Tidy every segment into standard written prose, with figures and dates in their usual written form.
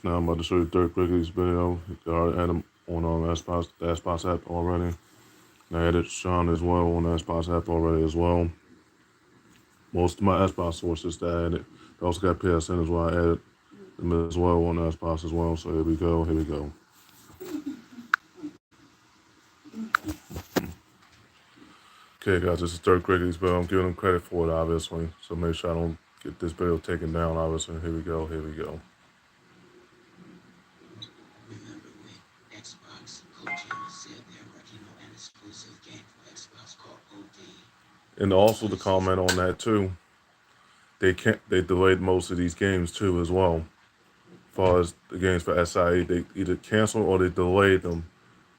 now. I'm about to show you Dirk Wrigley's video. I already had him on the Xbox app already. And I added Sean as well on the Xbox app already as well. Most of my Xbox sources that I added. I also got PSN as well. I added them as well on the Xbox as well. So here we go. Here we go. Okay, guys, this is Dirk Wrigley's video. I'm giving him credit for it, obviously. So make sure I don't get this video taken down, obviously. Here we go. Here we go. Remember when Xbox Kojima said they're working on an exclusive game for Xbox called OD? And also to comment on that too, they delayed most of these games too as well. As far as the games for SIE, they either canceled or they delayed them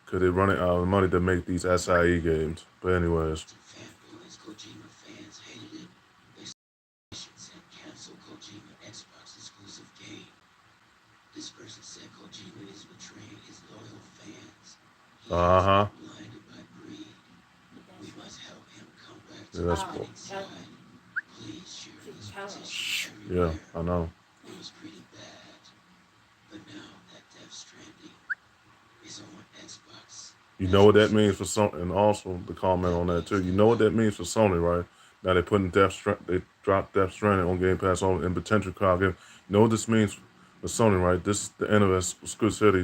because they're running out of money to make these SIE games. But anyways. Fanboys, Kojima fans hated it. They said cancel Kojima Xbox exclusive game. This person said Kojima is betraying his loyal fans. He is blinded by greed. We must help him come back to the fighting side. Please share this petition everywhere. Yeah, I know. It was pretty bad. But now that Death Stranding is on Xbox. You know what that means for Sony, and also the comment on that too. You know what that means for Sony, right? Now they dropped Death Stranding on Game Pass on in potential cloud game. You know what this means for Sony, right? This is the end of exclusivity.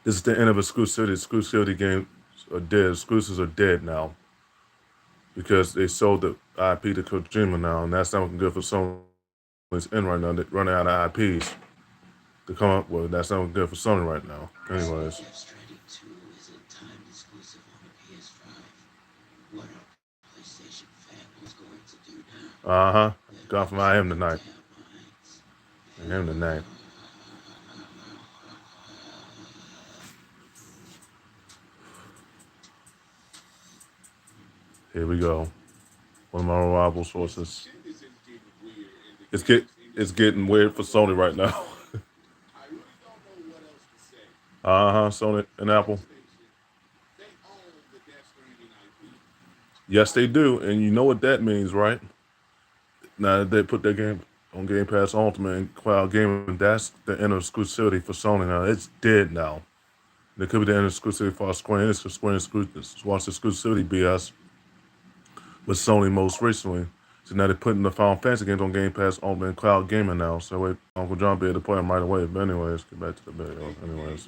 This is the end of exclusivity. Exclusivity games are dead. Exclusives are dead now because they sold the IP to Kojima now, and that's not looking good for Sony. It's in right now. They're running out of IPs to come up with. That's not good for Sony right now. Anyways. Death Stranding 2 is a timed exclusive on the PS5. What are PlayStation fanboys going to do now? God from I am tonight. I am tonight. Here we go. One of my reliable sources. It's getting weird for Sony right now. Sony and Apple. Yes, they do, and you know what that means, right? Now that they put their game on Game Pass Ultimate and Cloud Gaming, that's the end of exclusivity for Sony now. It's dead now. It could be the end of exclusivity for Square Enix, because Square Enix wants exclusivity BS with Sony most recently. So now they're putting the Final Fantasy games on Game Pass Ultimate and Cloud Gaming now. So wait, Uncle John be able to play them right away. But anyways, get back to the video. Anyways.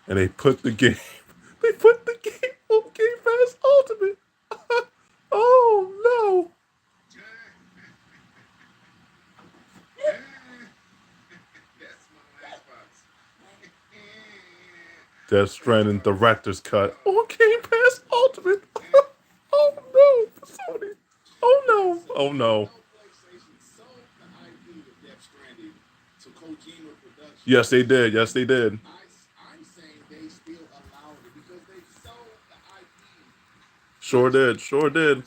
And they put the game on Game Pass Ultimate. Oh no. Death Stranding Director's Cut on Game Pass Ultimate. Oh no, Sony. Oh no. Oh no. Yes, they did. Yes, they did. I'm saying they still allowed it because they sold the IP. Sure did. Sure did.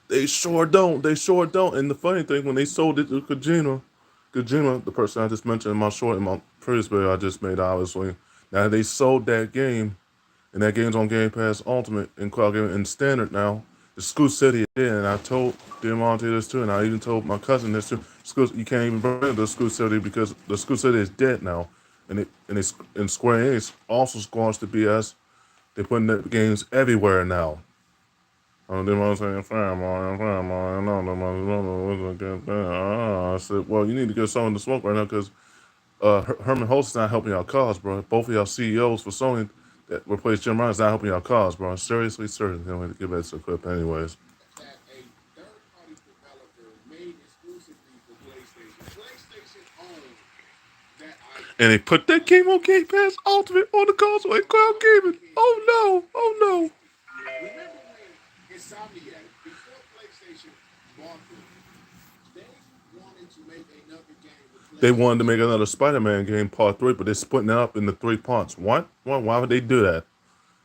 They sure don't. They sure don't. And the funny thing, when they sold it to Kojima, the person I just mentioned in my previous video I just made, obviously, now they sold that game, and that game's on Game Pass Ultimate and Cloud Gaming and Standard now. Exclusivity, and I told Diamante this too, and I even told my cousin this too. You can't even bring the exclusivity because the exclusivity is dead now, and Square Enix also squashed the BS. They're putting the games everywhere now. I said, well, you need to get someone to smoke right now because Herman Holtz is not helping our cause, bro. Both of y'all CEOs for Sony that replaced Jim Ryan is not helping our cause, bro. Seriously. I'm going to get back to the clip anyways. That a third-party developer made exclusively for PlayStation. PlayStation owned that IP. And they put that game on Game Pass Ultimate on the console and Cloud Gaming. Oh no. Oh no. Remember when Insomniac, before PlayStation bought them, they wanted to make another game with PlayStation. They wanted to make another Spider-Man game, Part 3, but they're splitting it up into 3 parts. What? Why would they do that?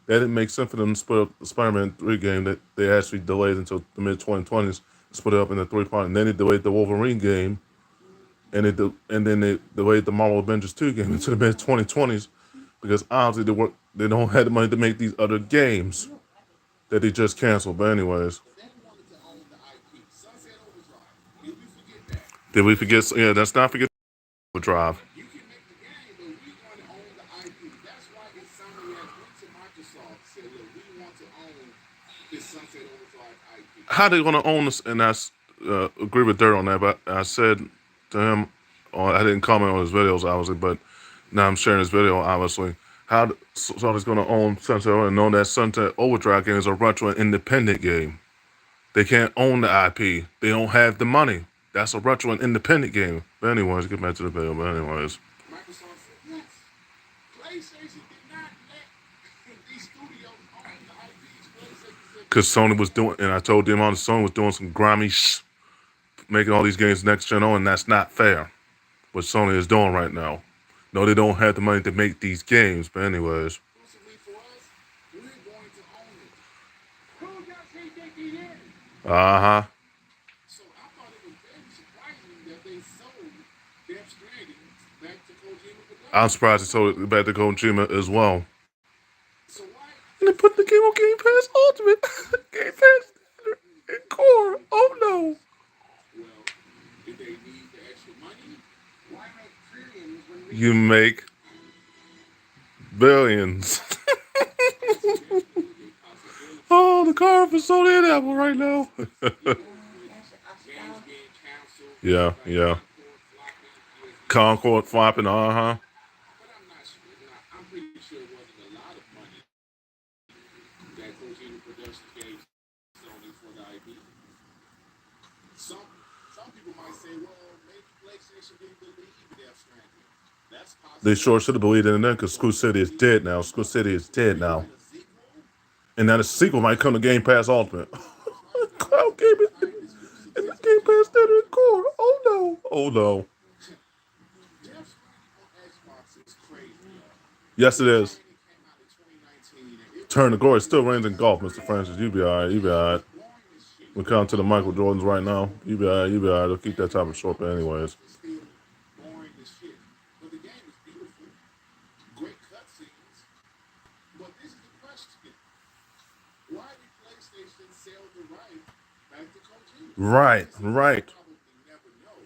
That didn't make sense for them to split up the Spider-Man 3 game that they actually delayed until the mid-2020s, split it up into 3 parts. And then they delayed the Wolverine game, and then they delayed the Marvel Avengers 2 game into the mid-2020s, because obviously They don't have the money to make these other games that they just canceled. But anyways, But they wanted to own the IP. Sunset Overdrive. Did we forget that? did we forget? Yeah, let's not forget Drive. You can make the game, but we want to own the IP. That's why Insomniac went to Microsoft and said, look, we want to own this Sunset Overdrive IP. How they gonna own this? And I agree with Dirt on that. But I said to him, or I didn't comment on his videos obviously, but now I'm sharing his video obviously. How Sony's gonna own Sunset Overdrive and know that Sunset Overdrive game is a retro independent game? They can't own the IP. They don't have the money. That's a retro and independent game. But anyways, get back to the video. But anyways, Microsoft said yes. PlayStation did not let these studios own the IPs. PlayStation said, because Sony was doing, and I told them on Sony was doing some grimy making all these games next gen on, and that's not fair. What Sony is doing right now. No, they don't have the money to make these games. But anyways, exclusively for us, we're going to own it. Who does he think he is? uh huh. So I thought it was very surprising that they sold Death Stranding back to Kojima I'm Productions. surprised they sold it back to Kojima as well. So why And they put the game on Game Pass Ultimate, Game Pass and Core. Oh no! well, did they need the extra money? Why make trillions when we You make billions. that's definitely a possibility Oh, the car for Sony and Apple right now. with games being canceled, Yeah, like yeah. Concord flopping, PS4 Concord flopping, uh huh. but I'm not sure. I'm pretty sure it wasn't a lot of money that Kojima Productions gave Sony for the IP. Some some people might say, well, maybe PlayStation didn't believe Death Stranding. That's They possible. sure should have believed in it because Screw City is dead now. Screw City is dead now. A sequel? And now the sequel might come to Game Pass Ultimate. That's right. The Cloud idea Gaming behind this and the exclusive Game Pass Xbox Standard game. Core. Oh no. Oh no. Death Stranding on Xbox is crazy, y'all. Yes, it Death is. Stranding came out in 2019, and it was Turn the glory. It boring still as reigns in golf, Mr. Francis. You be alright. You be it was alright. boring as shit. We're coming to the Michael Jordans right now. You be alright. You be alright. They'll keep that topic short, but anyways. It's still boring as shit. But the game is beautiful. Great cutscenes. But this is the question. Why did PlayStation sell the right back to Kojima? Right, This right. we'll probably never know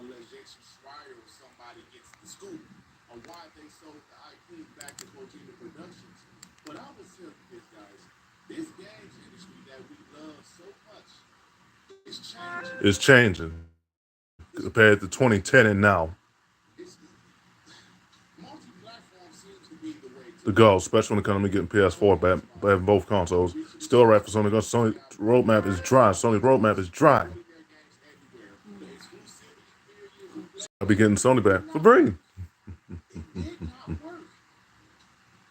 unless Jason Schreier or somebody gets the scoop on why they sold the IP back to Kojima Productions. But I will tell you this, guys. This games industry that we love so much is changing. It's changing compared to 2010 and now. It's, multi-platform seems to be the way to The go, especially when it comes to getting PS4 back, having both consoles. Still right for Sony. Because Sony roadmap is dry. Sony's roadmap is dry. put their games everywhere. The exclusivity period I'll be getting Sony back for free. did not work.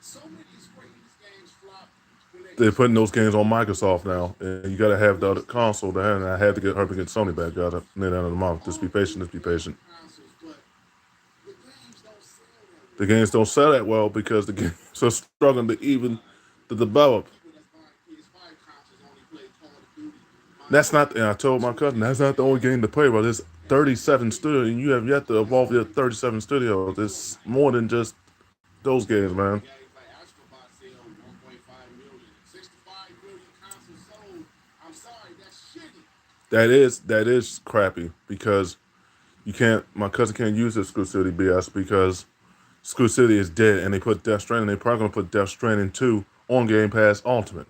So many Square Enix games flopped when they They're putting those games on Microsoft now, and you gotta have the other console to have. And I had to get her to get Sony back. Got it near the end of the month. Just be patient. Just be patient. consoles, but the games don't sell that The well. games don't sell that well because the games are struggling to even to develop. People that's buying PS5 consoles only play Call of Duty. That's not. And I told my cousin that's not the only game to play. But there's 37 studios, and you have yet to evolve your 37 studios. It's more than just those games, man. Games like Astrobot sell 1.5 million. 65 million consoles sold. I'm sorry, that's shitty. That is crappy because you can't. My cousin can't use exclusivity BS because exclusivity is dead, and they put Death Stranding. They probably gonna put Death Stranding 2 on Game Pass Ultimate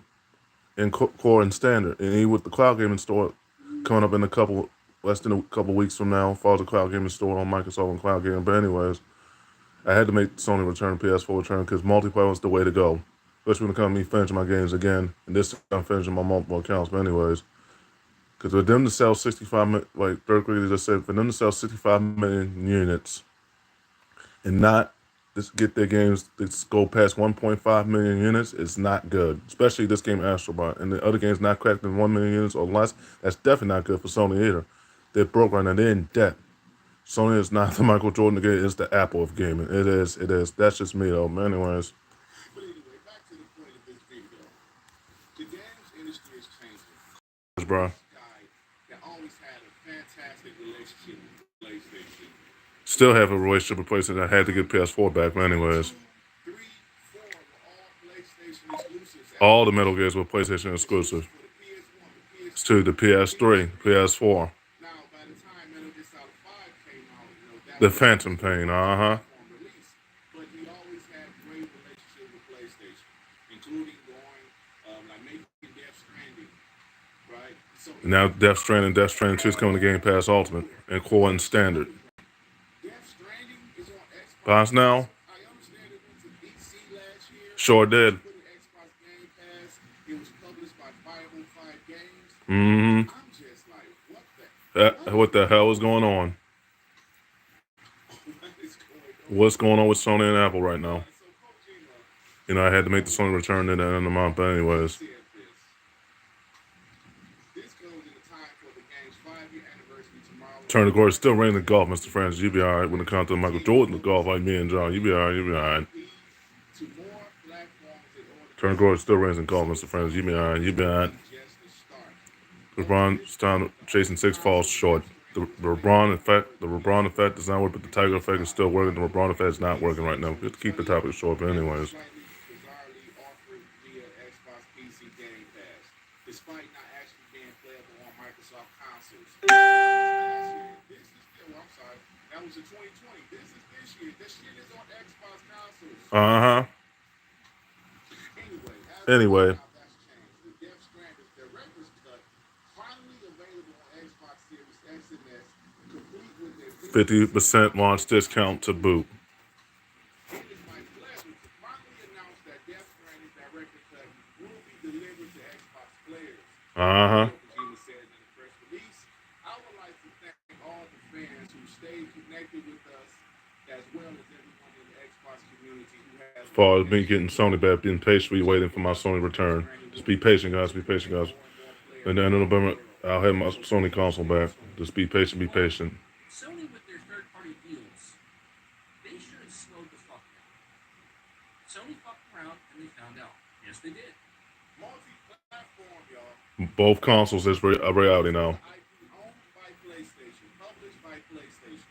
and Core and Standard, and even with the cloud gaming store coming up in a couple less than a couple weeks from now, for the cloud gaming store on Microsoft and cloud gaming. But anyways, I had to make Sony return, PS4 return, because multiplayer was the way to go. Especially when it comes to me finishing my games again, and this time I'm finishing my multiple accounts. But anyways, because for them to sell 65 million, like third grade just said, for them to sell 65 million units and not just get their games to go past 1.5 million units is not good. Especially this game Astrobot, and the other games not cracking 1 million units or less. That's definitely not good for Sony either. They're broke right now. They're in debt. Sony is not the Michael Jordan game. It's the Apple of gaming. It is. It is. That's just me though. But anyways, But anyway, back to the point of this video. The games industry is changing. bro. Guy that always had a fantastic relationship with PlayStation. Still have a relationship with PlayStation. I had to get PS4 back. But anyways, 3, 4 were PlayStation exclusives out. All the Metal Gears were PlayStation exclusive. Exclusive for the PS1, the PS2, To the PS3, PS4. now, by the time Metal Gear Solid 5 came out, that The was a Phantom Pain, uh-huh. multi-platform release. But he always had great relationship with PlayStation, including going, like making Death Stranding, right? So he Now had Death Stranding 2 is coming to Game Pass Ultimate and Core and Standard. Death Stranding is on Xbox Pass Pass. now? I understand it went to PC last year. Sure did. Put in Xbox Game Pass. It was published by 505 Games. Mm-hmm. I'm just like, what What the hell is going on? what is going on? What's going on with Sony and Apple right now? So Kojima I had to make the Sony return at the end of the month, but anyways. said this. This comes in the time for the game's 5-year anniversary tomorrow. Turn the court still raining the golf, Mr. Francis. You be alright when it comes to Michael Jordan golf like me and John. You be alright, you be alright. To more platforms in order Turn the court still raining the golf, Mr. Francis. You be alright, you be alright. just the start. LeBron's time chasing 6 falls short. The LeBron effect does not work, but the Tiger effect is still working. The LeBron effect is not working right now. We have to keep the topic short, but anyways. Slightly bizarrely offered via Xbox PC Game Pass, despite not actually being playable on Microsoft consoles. That was last year. This is still, I'm sorry, that was in 2020. This is this year. This shit is on Xbox consoles. Uh-huh. Anyway, Anyway. now that's changed. The Death Stranding director's cut finally available on Xbox Series X and S, complete with their 50% launch discount to boot. It is my pleasure to finally announce that Death Stranding director cut will be delivered to Xbox players. Uh-huh. Kojima said in the press release, I would like to thank all the fans who stayed connected with us, as well as everyone in the Xbox community who has As far as me getting Sony back, being patiently waiting for my Sony return. Just be patient, guys. Be patient, guys. And then in November, I'll have my Sony console back. Just be patient, be patient. Sony with their third-party deals, they should have slowed the fuck down. Sony fucked around and they found out. Yes, they did. multi-platform, y'all. Both consoles is a reality now. IP owned by PlayStation, published by PlayStation.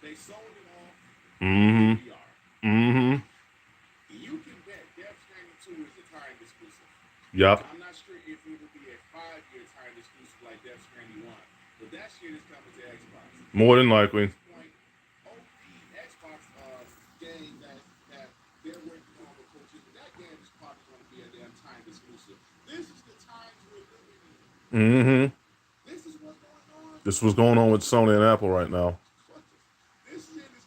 They sold it off. Mm-hmm. VR. Mm-hmm. You can bet Death Stranding 2 is a timed exclusive. Yup. I'm not sure if it will be a 5-year timed exclusive like Death Stranding 1, but that shit is coming to Xbox. More than likely. Point, OP Xbox game that they're working on with Kojima, that game is probably going to be a damn timed exclusive. This is the times we're living in. Mm-hmm. This is what's going on. This is what's going on with Sony and Apple right now. This shit is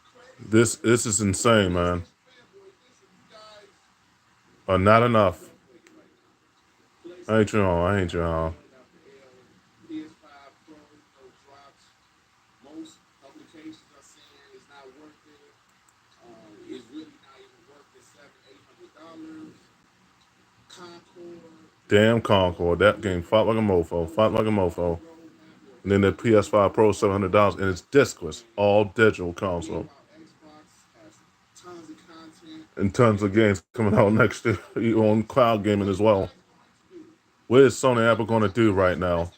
crazy. This is insane, man. Fanboys, listen, you guys. Not enough. PlayStation I ain't you all. I ain't you all. PS5 Pro, no drops. Most publications are saying it's not worth it. It's really not even worth the $700-800. Concord. Damn Concord. That game fought like a mofo. Fought like a mofo. And then the PS5 Pro $700 and it's discless. All digital console. Xbox has tons of content. And tons of games coming out next year on cloud gaming as well. What is Sony and Apple going to do right now?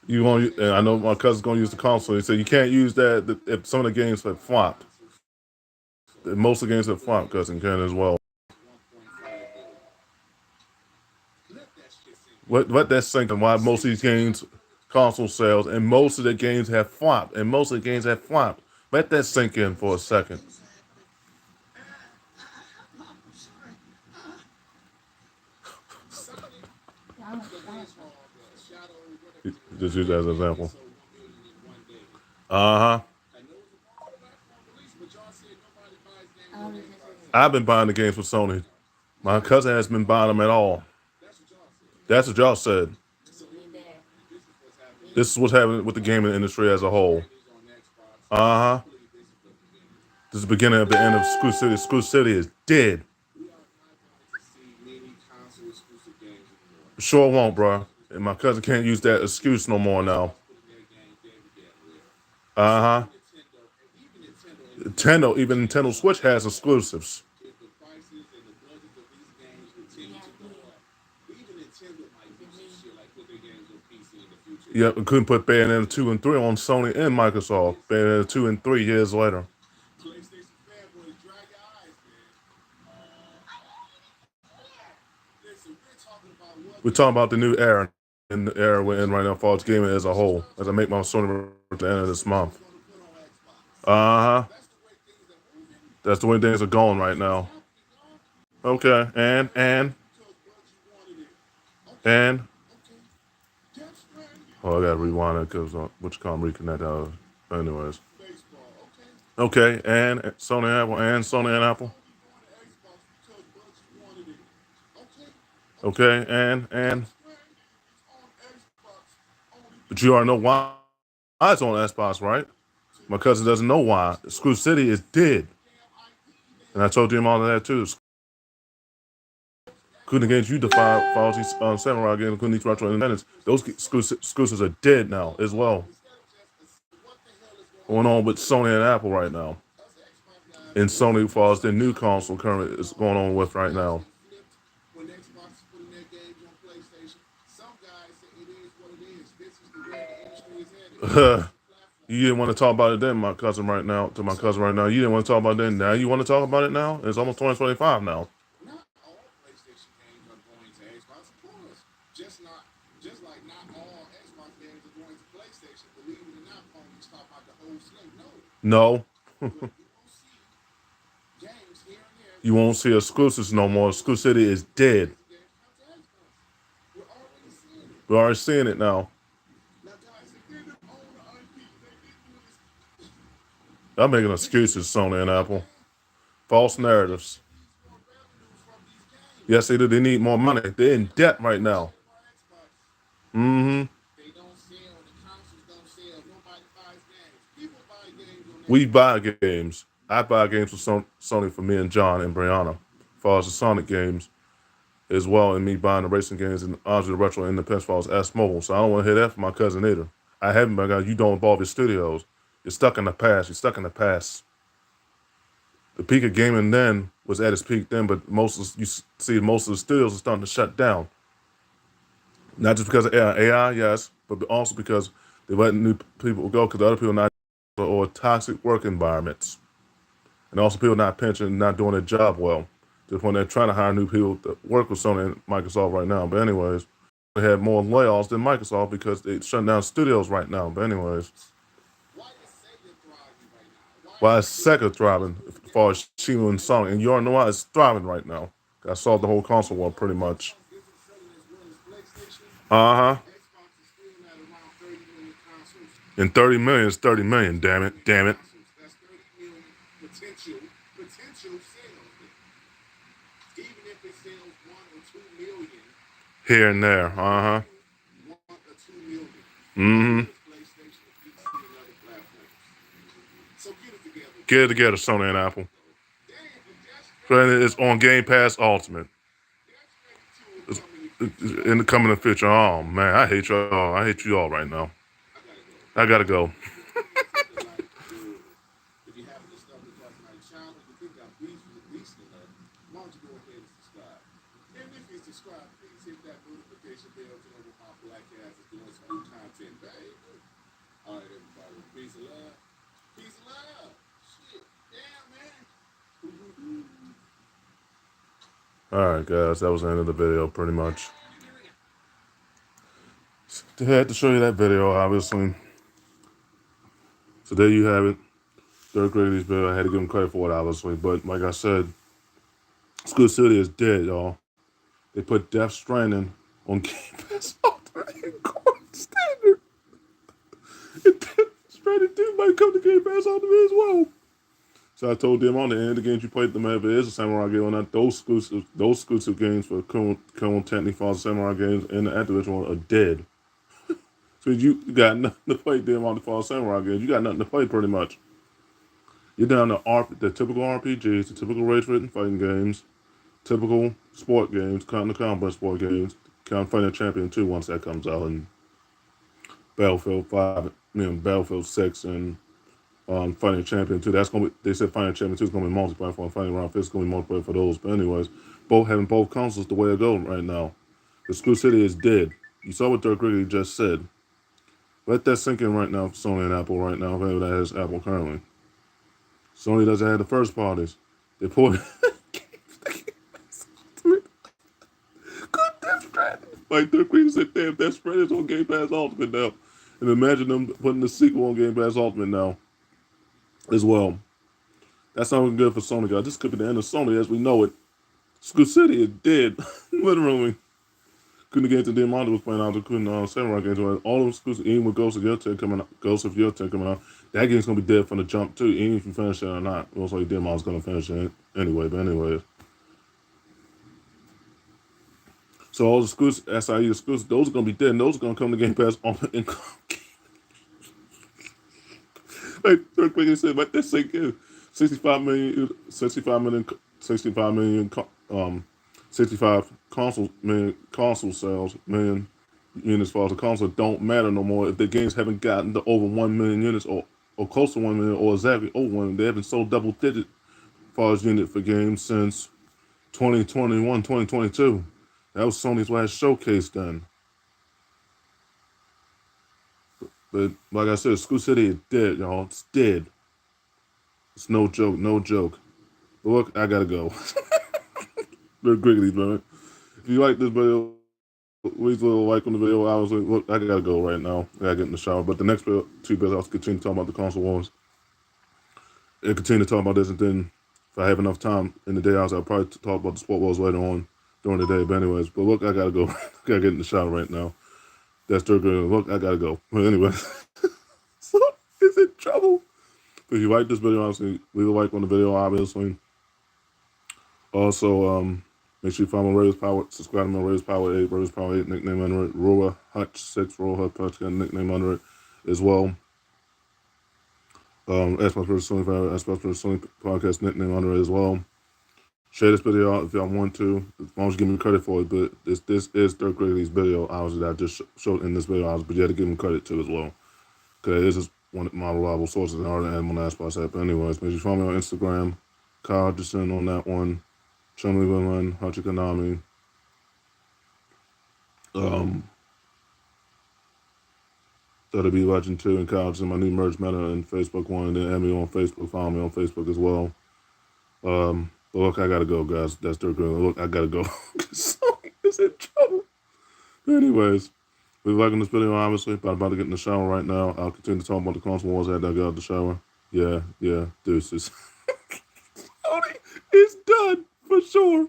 You going? And I know my cousin's going to use the console. He said you can't use that if some of the games have flopped. Most of the games have flopped, cousin can as well. Let that sink in. Why most of these games console sales and most of the games have flopped and most of the games have flopped. Let that sink in for a second. Just use that as an example. Uh-huh. I've been buying the games for Sony. My cousin has been buying them at all. That's what y'all said. This is what's happening with the gaming industry as a whole. Uh-huh. This is the beginning of the end of exclusivity. Exclusivity is dead. Sure won't, bro. And my cousin can't use that excuse no more now. Uh-huh. Even Nintendo Switch has exclusives. Yep, we couldn't put Bayonetta 2 and 3 on Sony and Microsoft. Bayonetta 2 and 3 years later. PlayStation fanboys, dry your eyes, man. Listen, we're talking about what We're games talking about the new era and the era we're in right now for gaming as a whole. As I make my Sony at the end of this month. we're going to put on Xbox. Uh huh. That's the way things are moving. That's the way things are going right That's what's now. happening, dog. Okay, Because Bungie wanted it. Okay, and okay. Death Stranding. oh, I gotta rewind it because which can't reconnect. Anyways, Baseball. Okay. okay, and Sony and Apple. Sony going to Xbox because Bungie wanted it. Okay, okay. Okay, and Death Stranding is on Xbox only but you because already know why it's on Xbox, right? to My cousin doesn't know why. Screw City is dead, damn IP and I told him all of that too. Couldn't against you defy Fauci Samurai game, couldn't each retro independence. Those exclusives are dead now as well. instead of just what the hell is going Going on, on with Sony and Apple right now. us Xbox guys, And Sony we for shut their new down console currently is going on with right guys now. get flipped when Xbox is putting their games on PlayStation. Some guys say it is what it is. This is the way the industry is headed. You Platform. didn't want to talk about it then, my cousin right now. To my cousin right now, you didn't want to talk about it then. Now you want to talk about it now? It's almost 2025 now. Not all PlayStation games are going to Xbox, of course. Just like not all Xbox games are going to PlayStation. Believe it or not, ponies talk about the whole slate. No, No, but you will see games here and there you come won't to see exclusives no more. Exclusivity is dead. PlayStation games come to Xbox. We're already seeing it. We're already seeing it now. Now, guys, if they didn't own the IP, they didn't do this. I'm making excuses, Sony and Apple. Man, False PlayStation narratives. needs more revenue from these games. Yes, they do. They need more money. They're in debt right now. Shit for Xbox. Mm-hmm. They don't sell. The consoles don't sell. Nobody buys games. People buy games on We Xbox. buy games. I buy games for Sony for me and John and Brianna. As far as the Sonic games as well, and me buying the racing games and Andre the Retro and the PS Files S Mobile. So I don't want to hear that from my cousin either. I haven't, but you don't involve your studios. You're stuck in the past. You're stuck in the past. The peak of gaming then was at its peak then, but you see most of the studios are starting to shut down. Not just because of AI, yes, but also because they're letting new people go because other people not or toxic work environments, and also people not pension, not doing their job well. Just when they're trying to hire new people to work with Sony and Microsoft right now. But anyways, they had more layoffs than Microsoft because they shut down studios right now. But anyways, Why is Sega thriving right now? Why why is is Sega thriving as far as Shima and Sony? And you already know why it's thriving right now. I solved the whole console war pretty much. isn't selling as well as PlayStation? Uh huh. Xbox is still at around 30 million consoles. And 30 million is 30 million. Damn it. Damn it. That's 30 million potential sales. Even if it sells 1 or 2 million, Here and there. Uh huh. 1 or 2 million. Mm So hmm. is PlayStation, PC, and other platforms. So get it together, Get it guys. together, Sony and Apple. Damn, Death And Stranding it's on Game Pass Ultimate. Death Stranding 2 will It's come in the future, in y'all. the coming future. Oh man, I hate y'all. I hate you all right now. I gotta go. I gotta go. If you're enjoying something like this, if you haven't discovered Cast Night Challenge, you think I'm decent enough, why don't you go ahead and subscribe? And if you subscribe, please hit that notification bell to know when my black ass is doing some new content, baby. All right, everybody. Peace and love. Peace and love. Shit. Damn, man. All right, guys, that was the end of the video, pretty much. I had to show you that video, obviously. So there you have it. Third grader's video. I had to give him credit for it, obviously. But like I said, School City is dead, y'all. They put Death Stranding on Game Pass Ultimate in Court Standard. And Death Stranding 2 might come to Game Pass Ultimate as well. So I told them on the end, the games you played, them if it is a samurai game or not, those exclusive games for current technically false samurai games and the Activision one are dead. So you got nothing to play them on the false samurai games. You got nothing to play pretty much. You're down to the typical RPGs, the typical race-ridden fighting games, typical sport games, the combat sport games, kind of Fighting Champion 2 once that comes out, and Battlefield 5, Battlefield 6, and Fighting Champion 2. That's gonna be. They said Fighting Champion 2 is gonna be multi-platform. Fighting Round 5 is gonna be multiplayer for those. But anyways, having both consoles the way to go right now. The Screw City is dead. You saw what Dirk Riggedy just said. Let that sink in right now for Sony and Apple right now, if anybody that has Apple currently. Sony doesn't have the first parties. They put good Death Stranding. Like Dirk Green said, damn, Death Stranding is on Game Pass Ultimate now. And imagine them putting the sequel on Game Pass Ultimate now as well. That's not good for Sony, guys. This could be the end of Sony as we know it. School City is dead. Literally. Couldn't get into the amount was playing out. They couldn't Samurai games. All those exclusive, even with Ghost of Your Tech coming out, Ghost of Your Tech coming out, that game's gonna be dead from the jump too. Even if you finish it or not, it looks like Demon's gonna finish it anyway. But anyway, so all the exclusive SIE exclusive, those are gonna be dead. And those are gonna come to Game Pass on and like Dirk Wiggins said, but that's like 65 million, 65 million, 65 million, 65 console sales, million units for the console don't matter no more if the games haven't gotten to over 1 million units or close to 1 million or exactly over 1. They haven't sold double digit as far as unit for games since 2021, 2022. That was Sony's last showcase then. But like I said, School City is dead, y'all. It's dead. It's no joke, no joke. But look, I gotta go. They're quickly, man. If you like this video, please leave a like on the video. I was like, look, I gotta go right now. I gotta get in the shower. But the next two videos, I'll continue talking about the console wars. And continue to talk about this, and then if I have enough time in the day, I'll probably talk about the sport wars later on during the day. But anyways, but look, I gotta go. I gotta get in the shower right now. That's Dirk. Look, I gotta go. But anyways, so is in trouble. If you like this video, obviously leave a like on the video, obviously. Also, make sure you follow my Raiders Power, subscribe to my Raiders Power 8, Raiders Power 8, nickname under it, Roa Hutch 6, Roa Hutch Punch, got a nickname under it as well. Xbox vs. Sony, Xbox vs. Sony podcast nickname under it as well. Share this video out if y'all want to, as long as you give me credit for it, but this is Dirk Gregory's video, obviously, that I just showed in this video, but you have to give him credit too as well. Okay, this is one of my reliable sources in order to add my Xbox app. But anyways, make sure you follow me on Instagram, Kyle Hutchison on that one. Chumley Women, Hachikanami. That'll be Legend 2 and College in my new merge meta and Facebook one. And then add me on Facebook, follow me on Facebook as well. But look, I gotta go, guys. That's Dirk Green. Look, I gotta go. Sony is in trouble. Anyways, if you're liking this video, obviously, but I'm about to get in the shower right now. I'll continue to talk about the console wars after I get out of the shower. Yeah, deuces. Sony is done for sure.